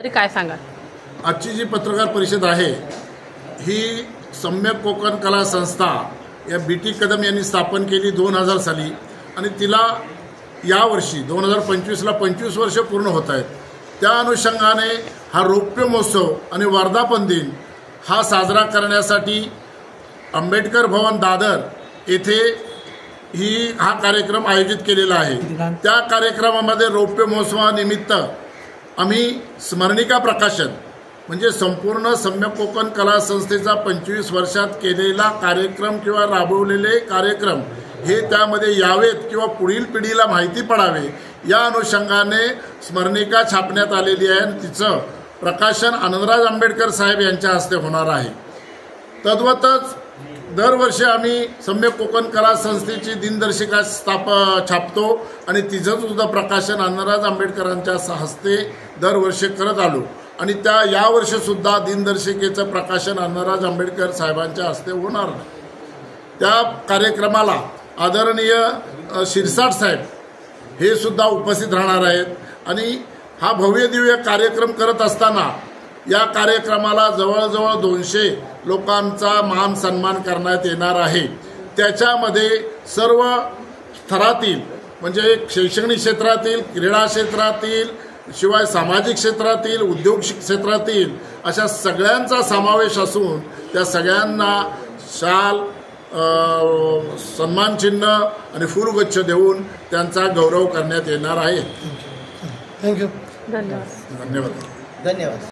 तरी काय सांगाल? आजची जी पत्रकार परिषद आहे ही सम्यक कोकण कला संस्था या BT कदम यांनी स्थापन केली 2000 साली आणि तिला यावर्षी 2025ला 25 वर्ष पूर्ण होत आहेत। त्या अनुषंगाने हा रौप्य महोत्सव आणि वर्धापन दिन हा साजरा करण्यासाठी आंबेडकर भवन दादर येथे हा कार्यक्रम आयोजित केलेला आहे। त्या कार्यक्रमामध्ये रौप्य महोत्सवानिमित्त आम्ही स्मरणिका प्रकाशन म्हणजे संपूर्ण सम्यक कोकण कला संस्थेचा 25 वर्षात केलेला कार्यक्रम किंवा राबवलेले कार्यक्रम हे त्यामध्ये यावेत किंवा पुढील पिढीला माहिती पडावे या अनुषंगाने स्मरणिका छापण्यात आलेली आहे आणि तिचं प्रकाशन आनंदराज आंबेडकर साहेब यांच्या हस्ते होणार आहे। तद्वतच दरवर्षी आम्ही सम्यक कोकण कला संस्थेची दिनदर्शिका छापतो आणि तिचं सुद्धा प्रकाशन आनंदराज आंबेडकरांच्या हस्ते दरवर्षी करत आलो आणि यावर्षी सुद्धा दिनदर्शिकेचं प्रकाशन आनंदराज आंबेडकर साहेबांच्या हस्ते होणार आहे। त्या कार्यक्रमाला आदरणीय शिरसाट साहेब हे सुद्धा उपस्थित राहणार आहेत आणि हा भव्य दिव्य कार्यक्रम करत असताना या कार्यक्रमाला जवळजवळ 200 लोकांचा मान सन्मान करण्यात येणार आहे। त्याच्यामध्ये सर्व स्तरातील म्हणजे शैक्षणिक क्षेत्रातील, क्रीडा क्षेत्रातील, शिवाय सामाजिक क्षेत्रातील, उद्योग क्षेत्रातील अशा सगळ्यांचा समावेश असून त्या सगळ्यांना शाल, सन्मानचिन्ह आणि फुलगुच्छ देऊन त्यांचा गौरव करण्यात येणार आहे। धन्यवाद. धन्यवाद.